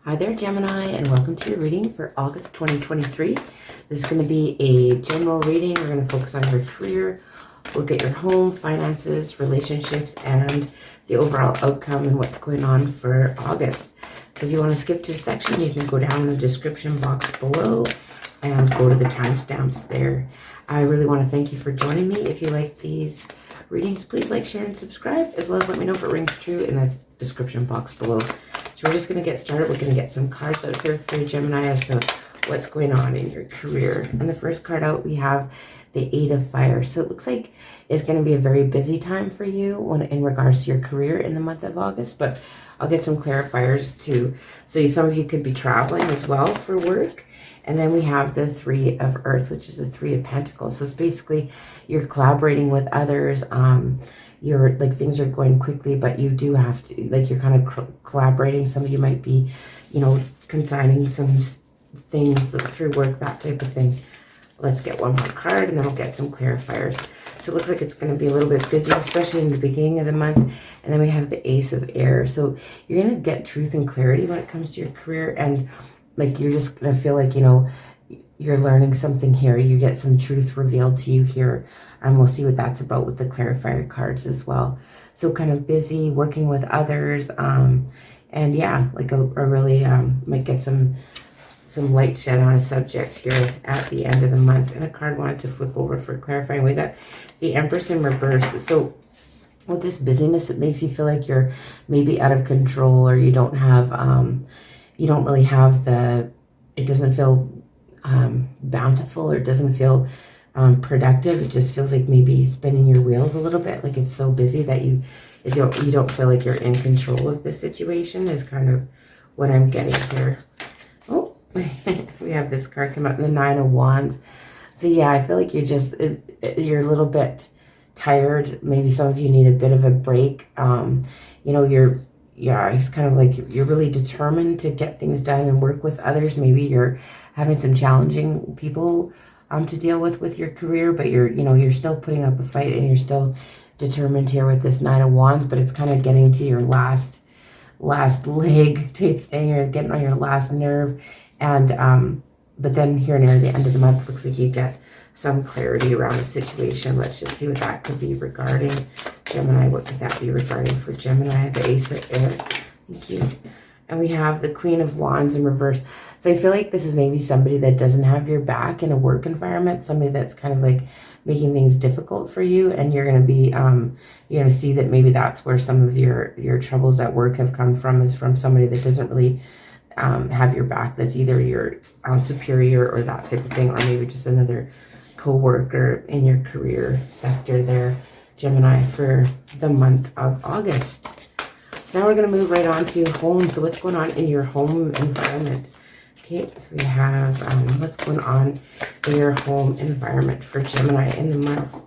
Hi there, Gemini, and welcome to your reading for August 2023. This is going to be a general reading. We're going to focus on your career, look at your home, finances, relationships, and the overall outcome and what's going on for August. So if you want to skip to a section, you can go down in the description box below and go to the timestamps there. I really want to thank you for joining me. If you like these readings, please like, share, and subscribe, as well as let me know if it rings true in the description box below. So we're just going to get started. We're going to get some cards out here for you, Gemini, as to what's going on in your career. And the first card out, we have the Eight of Fire. So it looks like it's going to be a very busy time for you in regards to your career in the month of August. But I'll get some clarifiers too. So some of you could be traveling as well for work. And then we have the Three of Earth, which is the Three of Pentacles. So it's basically you're collaborating with others. You're like, things are going quickly, but you do have to, like, you're kind of collaborating. Some of you might be, consigning some things through work, that type of thing. Let's get one more card and then I'll get some clarifiers. So it looks like it's going to be a little bit busy, especially in the beginning of the month. And then we have the Ace of Air. So you're going to get truth and clarity when it comes to your career. And like, you're just going to feel like, you're learning something here. You get some truth revealed to you here. And we'll see what that's about with the clarifier cards as well. So kind of busy, working with others. And yeah, like a really, might get some light shed on a subject here at the end of the month. And a card wanted to flip over for clarifying. We got the Empress in reverse. So with this busyness, it makes you feel like you're maybe out of control, or you don't have, you don't really have it doesn't feel bountiful, or it doesn't feel productive. It just feels like maybe spinning your wheels a little bit. Like it's so busy that you don't feel like you're in control of the situation, is kind of what I'm getting here. Oh, we have this card come out in the Nine of Wands. So yeah, I feel like you're a little bit tired. Maybe some of you need a bit of a break. It's kind of like you're really determined to get things done and work with others. Maybe you're having some challenging people to deal with your career, but you're still putting up a fight, and you're still determined here with this Nine of Wands. But it's kind of getting to your last leg type thing, or getting on your last nerve. And but then here near the end of the month, looks like you get some clarity around the situation. Let's just see what that could be regarding Gemini. What could that be regarding for Gemini? The Ace of Air. Thank you. And we have the Queen of Wands in reverse. So I feel like this is maybe somebody that doesn't have your back in a work environment, somebody that's kind of like making things difficult for you. And you're going to be, you're going to see that maybe that's where some of your troubles at work have come from, is from somebody that doesn't really have your back. That's either your superior or that type of thing, or maybe just another co-worker in your career sector there, Gemini, for the month of August. So now we're going to move right on to home. So what's going on in your home environment? Okay, so we have what's going on in your home environment for Gemini in the month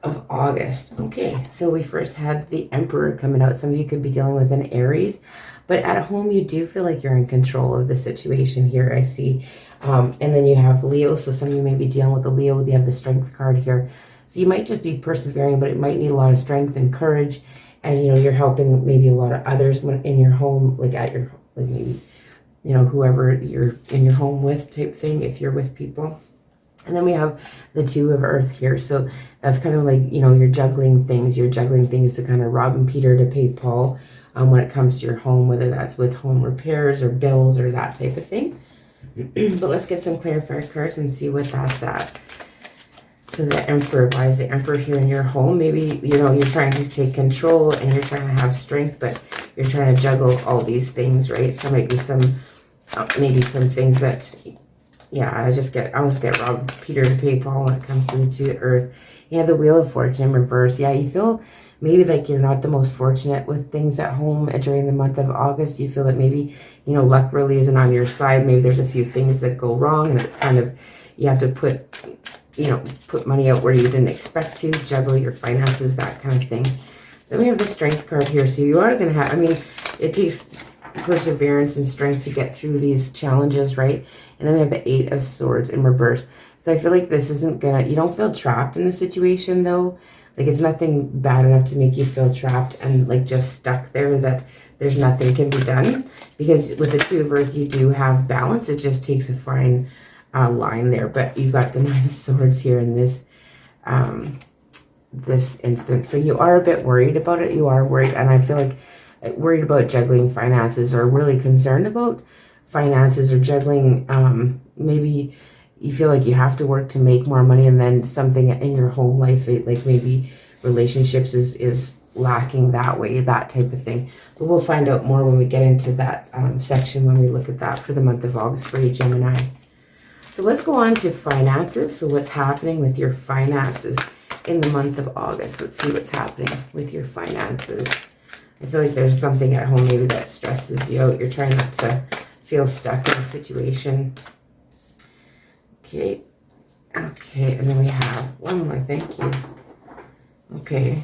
of August. Okay, so we first had the Emperor coming out. Some of you could be dealing with an Aries, but at home you do feel like you're in control of the situation here, I see. And then you have Leo. So some of you may be dealing with a Leo. You have the Strength card here. So you might just be persevering, but it might need a lot of strength and courage. And, you're helping maybe a lot of others in your home, like at your, like maybe, whoever you're in your home with type thing, if you're with people. And then we have the Two of Earth here. So that's kind of like, you're juggling things. You're juggling things to kind of rob Peter to pay Paul when it comes to your home, whether that's with home repairs or bills or that type of thing. But let's get some clarifier cards and see what that's at. So the Emperor, why is the Emperor here in your home? Maybe, you're trying to take control and you're trying to have strength, but you're trying to juggle all these things, right? So maybe maybe some things that, yeah, I almost get robbed Peter to pay Paul when it comes to the Two of Earth. Yeah, the Wheel of Fortune in reverse. Yeah, you feel maybe like you're not the most fortunate with things at home during the month of August. You feel that maybe, luck really isn't on your side. Maybe there's a few things that go wrong, and it's kind of, you have to put money out where you didn't expect to, juggle your finances, that kind of thing. Then we have the Strength card here. So you are going to have, it takes perseverance and strength to get through these challenges, right? And then we have the Eight of Swords in reverse. So I feel like this isn't gonna, you don't feel trapped in the situation though. Like it's nothing bad enough to make you feel trapped and like just stuck there, that there's nothing can be done. Because with the Two of Earth, you do have balance. It just takes a fine line there. But you've got the Nine of Swords here in this this instance. So you are a bit worried about it. You are worried, and I feel like worried about juggling finances, or really concerned about finances, or juggling maybe you feel like you have to work to make more money, and then something in your home life, like maybe relationships is lacking that way, that type of thing. But we'll find out more when we get into that section, when we look at that for the month of August for you, Gemini. So let's go on to finances. So what's happening with your finances in the month of August? Let's see what's happening with your finances. I feel like there's something at home maybe that stresses you out. You're trying not to feel stuck in a situation. Okay. Okay, and then we have one more. Thank you. Okay.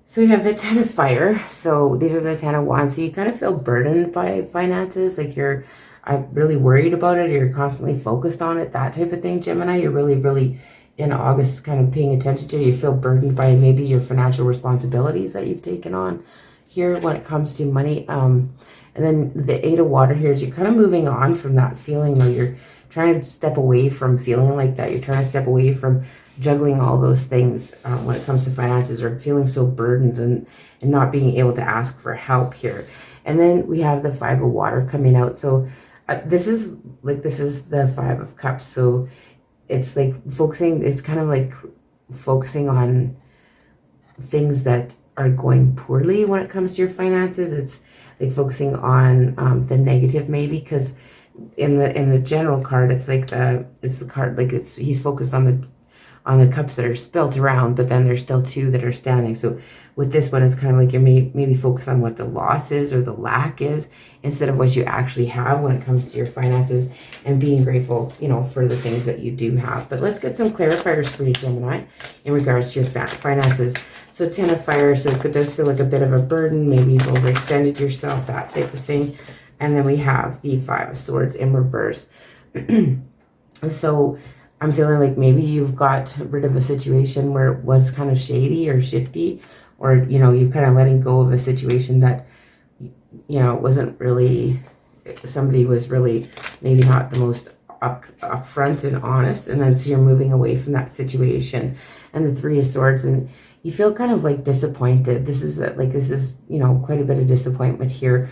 So you have the Ten of Fire. So these are the 10 of Wands. So you kind of feel burdened by finances. Like you're really worried about it. Or you're constantly focused on it. That type of thing, Gemini. You're really in August kind of paying attention to. You feel burdened by maybe your financial responsibilities that you've taken on here when it comes to money. And then the Eight of Water here is you're kind of moving on from that feeling, where you're trying to step away from feeling like that. You're trying to step away from juggling all those things when it comes to finances, or feeling so burdened and not being able to ask for help here. And then we have the Five of Water coming out. So this is the Five of Cups. So it's like focusing, it's kind of like focusing on things that are going poorly when it comes to your finances. It's like focusing on the negative, maybe, because in the general card, it's like it's the card, like he's focused on the cups that are spilt around, but then there's still two that are standing. So with this one, it's kind of like you're maybe focused on what the loss is or the lack is, instead of what you actually have when it comes to your finances, and being grateful, you know, for the things that you do have. But let's get some clarifiers for you, Gemini, in regards to your finances. So Ten of Fire, so it does feel like a bit of a burden. Maybe you've overextended yourself, that type of thing. And then we have the Five of Swords in reverse. So I'm feeling like maybe you've got rid of a situation where it was kind of shady or shifty, or, you know, you kind of letting go of a situation that, you know, wasn't really, somebody was really maybe not the most upfront and honest. And then so you're moving away from that situation. And the Three of Swords, and you feel kind of like disappointed. This is you know, quite a bit of disappointment here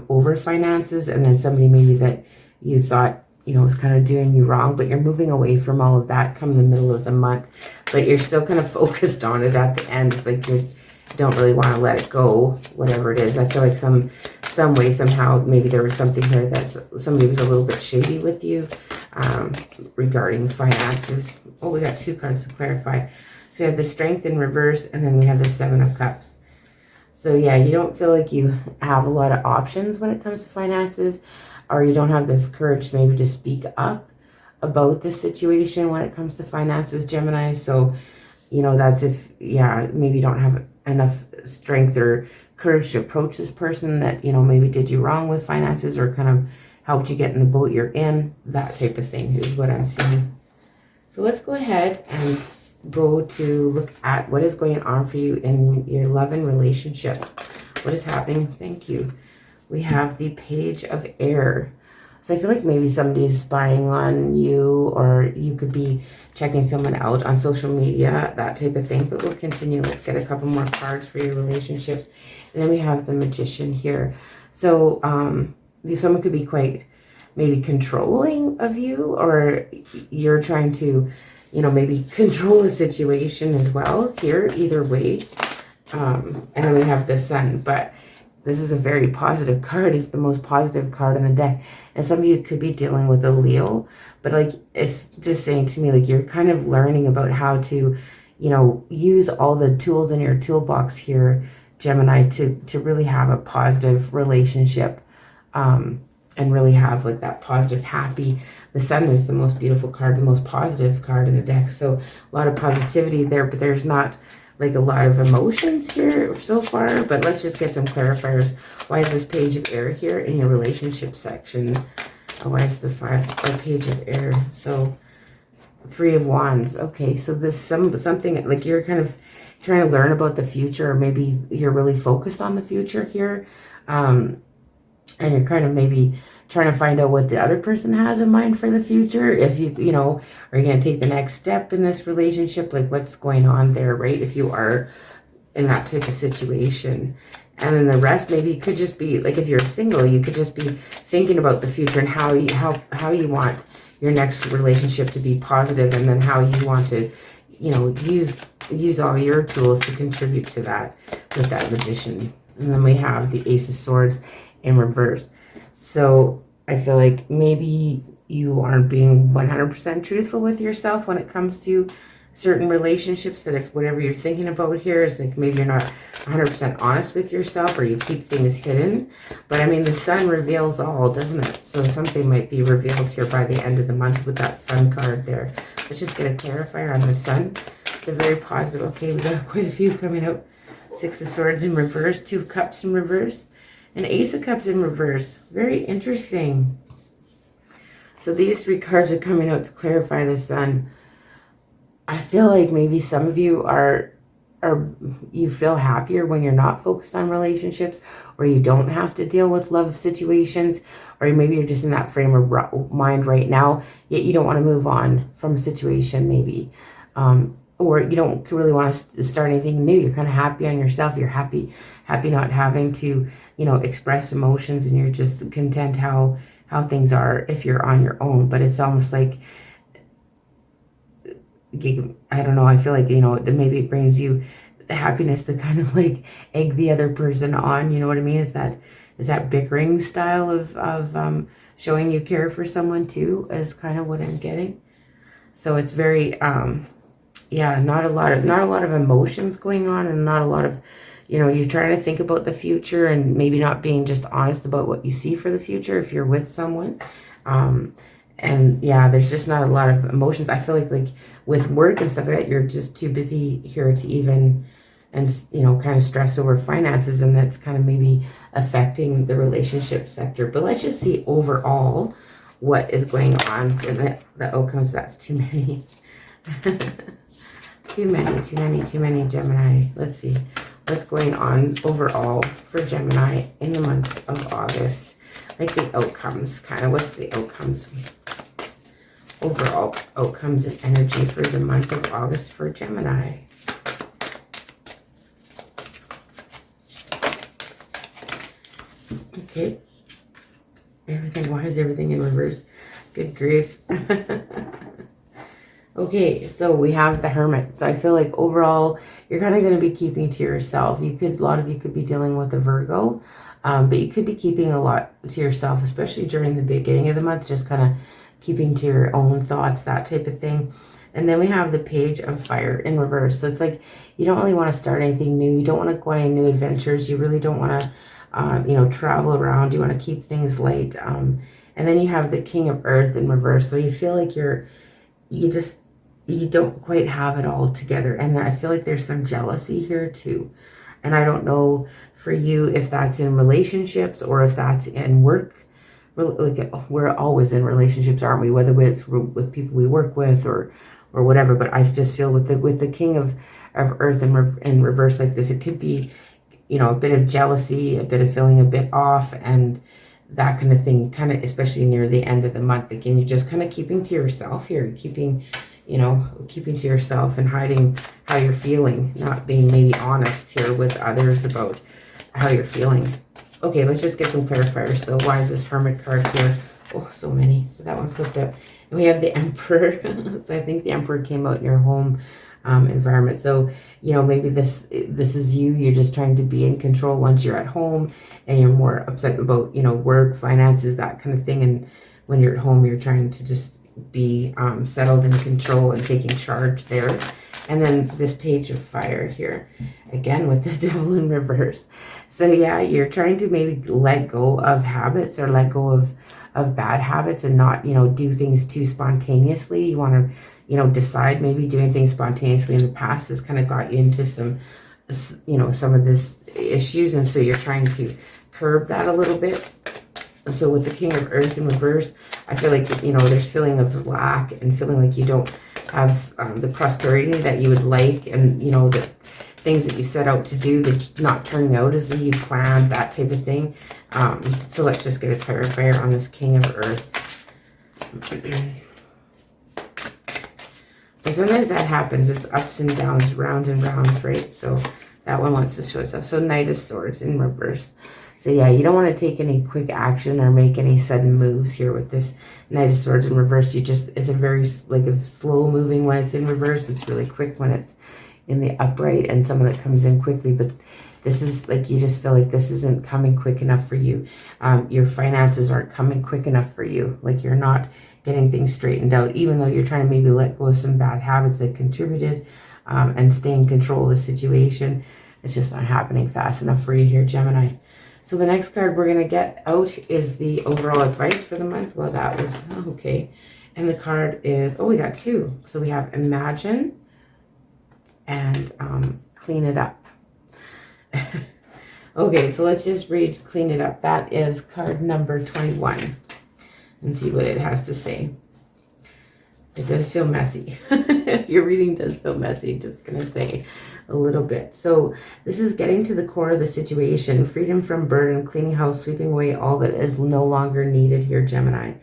over finances, and then somebody maybe that you thought, you know, was kind of doing you wrong, but you're moving away from all of that come the middle of the month, but you're still kind of focused on it at the end. It's like you don't really want to let it go, whatever it is. I feel like some way, somehow, maybe there was something here that somebody was a little bit shady with you regarding finances. Oh, we got two cards to clarify. So we have the Strength in reverse, and then we have the Seven of Cups. So yeah, you don't feel like you have a lot of options when it comes to finances, or you don't have the courage maybe to speak up about the situation when it comes to finances, Gemini. So, you know, that's if, yeah, maybe you don't have enough strength or courage to approach this person that, you know, maybe did you wrong with finances, or kind of helped you get in the boat you're in. That type of thing is what I'm seeing. So let's go ahead and go to look at what is going on for you in your love and relationships. What is happening? Thank you. We have the Page of Air. So I feel like maybe somebody is spying on you, or you could be checking someone out on social media, that type of thing. But we'll continue. Let's get a couple more cards for your relationships. And then we have the Magician here. So someone could be quite maybe controlling of you, or you're trying to, you know, maybe control a situation as well here, either way. And then we have the Sun, but this is a very positive card. It's the most positive card in the deck. And some of you could be dealing with a Leo, but like, it's just saying to me, like, you're kind of learning about how to, you know, use all the tools in your toolbox here, Gemini, to really have a positive relationship, and really have like that positive, happy. The Sun is the most beautiful card, the most positive card in the deck. So a lot of positivity there, but there's not like a lot of emotions here so far. But let's just get some clarifiers. Why is this Page of Air here in your relationship section? Why is the Page of Air? So Three of Wands. Okay, so this something like you're kind of trying to learn about the future, or maybe you're really focused on the future here. And you're kind of maybe trying to find out what the other person has in mind for the future. If you know, are you going to take the next step in this relationship? Like what's going on there, right? If you are in that type of situation. And then the rest maybe could just be, like if you're single, you could just be thinking about the future and how you want your next relationship to be positive, and then how you want to, you know, use all your tools to contribute to that with that Magician. And then we have the Ace of Swords in reverse. So I feel like maybe you aren't being 100% truthful with yourself when it comes to certain relationships, that if whatever you're thinking about here is like maybe you're not 100% honest with yourself, or you keep things hidden. But I mean, the Sun reveals all, doesn't it? So something might be revealed here by the end of the month with that Sun card there. Let's just get a clarifier on the Sun. It's a very positive. Okay, we got quite a few coming out. Six of Swords in reverse, Two of Cups in reverse, and Ace of Cups in reverse. Very interesting. So these three cards are coming out to clarify the Sun. I feel like maybe some of you are you feel happier when you're not focused on relationships, or you don't have to deal with love situations, or maybe you're just in that frame of mind right now, yet you don't want to move on from a situation maybe. Or you don't really want to start anything new. You're kind of happy on yourself. You're happy not having to, you know, express emotions, and you're just content how things are if you're on your own. But it's almost like, I don't know, I feel like, you know, maybe it brings you the happiness to kind of like egg the other person on, you know what I mean? Is that bickering style of showing you care for someone too, is kind of what I'm getting. So it's very, yeah, not a lot of emotions going on, and not a lot of, you know, you're trying to think about the future and maybe not being just honest about what you see for the future if you're with someone. And yeah, there's just not a lot of emotions. I feel like with work and stuff like that, you're just too busy here to even, and you know, kind of stress over finances, and that's kind of maybe affecting the relationship sector. But let's just see overall what is going on. And the outcomes, that's too many. too many Gemini. Let's see what's going on overall for Gemini in the month of August. Like the outcomes, kind of what's the outcomes, overall outcomes and energy for the month of August for Gemini. Okay, why is everything in reverse? Good grief. Okay, so we have the Hermit. So I feel like overall, you're kind of going to be keeping to yourself. A lot of you could be dealing with a Virgo, but you could be keeping a lot to yourself, especially during the beginning of the month, just kind of keeping to your own thoughts, that type of thing. And then we have the Page of Fire in reverse. So it's like you don't really want to start anything new. You don't want to go on any new adventures. You really don't want to, you know, travel around. You want to keep things light. And then you have the King of Earth in reverse. So you feel like you don't quite have it all together. And I feel like there's some jealousy here too. And I don't know for you if that's in relationships or if that's in work. Like, we're always in relationships, aren't we? Whether it's with people we work with or whatever. But I just feel with the King of Earth in reverse like this, it could be, you know, a bit of jealousy, a bit of feeling a bit off, and that kind of thing, kind of especially near the end of the month. Again, you're just kind of keeping to yourself here, keeping to yourself and hiding how you're feeling, not being maybe honest here with others about how you're feeling. Okay, let's just get some clarifiers though. Why is this Hermit card here? Oh, so many. So that one flipped up. And we have the Emperor. So I think the Emperor came out in your home environment. So, you know, maybe this is you. You're just trying to be in control once you're at home, and you're more upset about, you know, work, finances, that kind of thing. And when you're at home, you're trying to just be settled in control and taking charge there. And then this Page of Fire here, again with the Devil in reverse. So yeah, you're trying to maybe let go of habits, or let go of bad habits, and not, you know, do things too spontaneously. You want to, you know, decide. Maybe doing things spontaneously in the past has kind of got you into some, you know, some of this issues, and so you're trying to curb that a little bit. And so with the King of Earth in reverse, I feel like, you know, there's feeling of lack and feeling like you don't have the prosperity that you would like, and you know, the things that you set out to do that's not turning out as you planned, that type of thing. So let's just get a clarifier on this King of Earth. And sometimes that happens. It's ups and downs, round and round, right? So that one wants to show itself. So Knight of Swords in reverse. So yeah, you don't want to take any quick action or make any sudden moves here with this Knight of Swords in reverse. You just, it's a very like a slow moving when it's in reverse. It's really quick when it's in the upright, and some of it comes in quickly. But this is like, you just feel like this isn't coming quick enough for you. Your finances aren't coming quick enough for you. Like you're not getting things straightened out, even though you're trying to maybe let go of some bad habits that contributed and stay in control of the situation. It's just not happening fast enough for you here, Gemini. So the next card we're going to get out is the overall advice for the month. Well, that was okay. And the card is, oh, we got two. So we have Imagine and Clean It Up. Okay, so let's just read Clean It Up. That is card number 21. And see what it has to say. It does feel messy. Your reading does feel messy, just going to say a little bit. So this is getting to the core of the situation. Freedom from burden, cleaning house, sweeping away all that is no longer needed here, Gemini.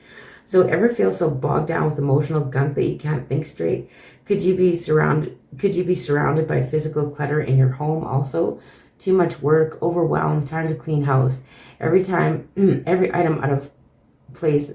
So ever feel so bogged down with emotional gunk that you can't think straight? Could you be surrounded by physical clutter in your home also? Too much work, overwhelmed, time to clean house. Every time, every item out of place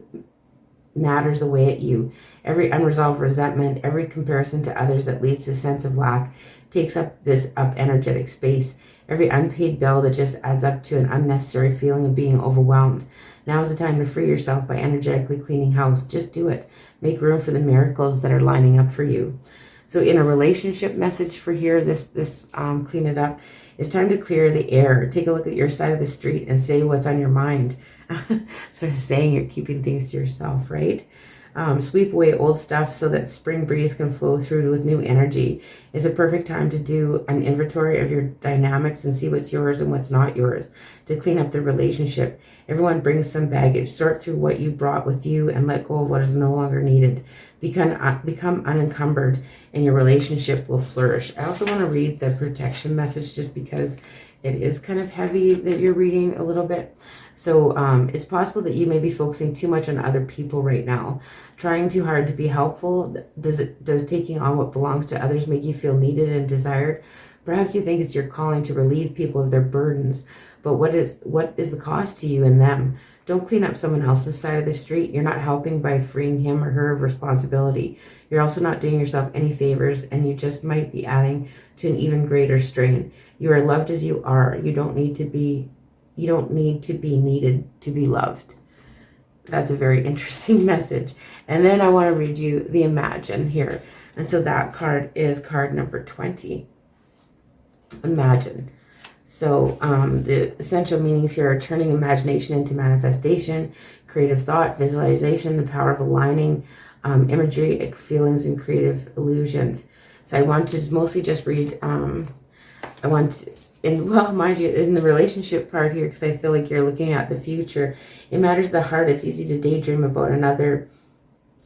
natters away at you. Every unresolved resentment, every comparison to others that leads to a sense of lack takes up energetic space. Every unpaid bill that just adds up to an unnecessary feeling of being overwhelmed. Now is the time to free yourself by energetically cleaning house. Just do it. Make room for the miracles that are lining up for you. So in a relationship message for here, this Clean It Up, it's time to clear the air. Take a look at your side of the street and say what's on your mind. Sort of saying you're keeping things to yourself, right? Sweep away old stuff so that spring breeze can flow through with new energy. It's a perfect time to do an inventory of your dynamics and see what's yours and what's not yours, to clean up the relationship. Everyone brings some baggage. Sort through what you brought with you and let go of what is no longer needed. Become unencumbered and your relationship will flourish. I also want to read the protection message just because it is kind of heavy that you're reading a little bit. So it's possible that you may be focusing too much on other people right now. Trying too hard to be helpful. Does taking on what belongs to others make you feel needed and desired? Perhaps you think it's your calling to relieve people of their burdens. But what is the cost to you and them? Don't clean up someone else's side of the street. You're not helping by freeing him or her of responsibility. You're also not doing yourself any favors, and you just might be adding to an even greater strain. You are loved as you are. You don't need to be needed to be loved. That's a very interesting message. And then I want to read you the Imagine here. And so that card is card number 20. Imagine. So the essential meanings here are turning imagination into manifestation, creative thought, visualization, the power of aligning imagery, feelings, and creative illusions. So I want to mostly just read, mind you, in the relationship part here, because I feel like you're looking at the future. It matters the heart. It's easy to daydream about another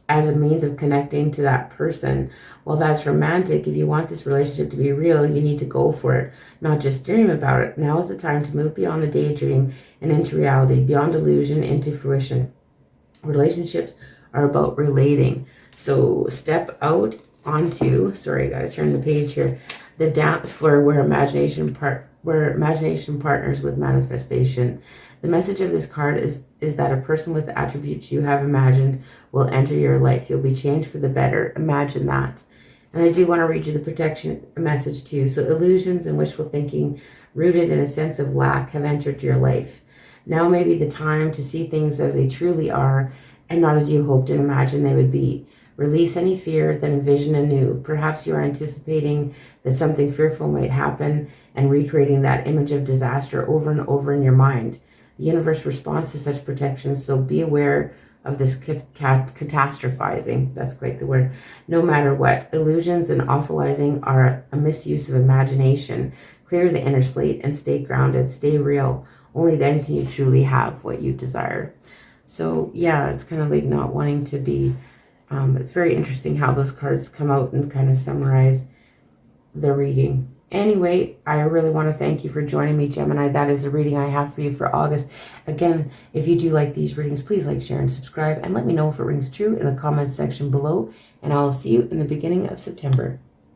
as a means of connecting to that person. Well, that's romantic. If you want this relationship to be real, you need to go for it, not just dream about it. Now is the time to move beyond the daydream and into reality, beyond illusion into fruition. Relationships are about relating. So step out onto, sorry, I gotta turn the page here, the dance floor where imagination partners with manifestation. The message of this card is that a person with the attributes you have imagined will enter your life. You'll be changed for the better. Imagine that. And I do want to read you the protection message too. So illusions and wishful thinking rooted in a sense of lack have entered your life. Now may be the time to see things as they truly are and not as you hoped and imagined they would be. Release any fear, then envision anew. Perhaps you are anticipating that something fearful might happen and recreating that image of disaster over and over in your mind. The universe responds to such protections, so be aware of this catastrophizing. That's quite the word. No matter what, illusions and awfulizing are a misuse of imagination. Clear the inner slate and stay grounded. Stay real. Only then can you truly have what you desire. So yeah, it's kind of like not wanting to be It's very interesting how those cards come out and kind of summarize the reading. Anyway, I really want to thank you for joining me, Gemini. That is the reading I have for you for August. Again, if you do like these readings, please like, share, and subscribe. And let me know if it rings true in the comments section below. And I'll see you in the beginning of September.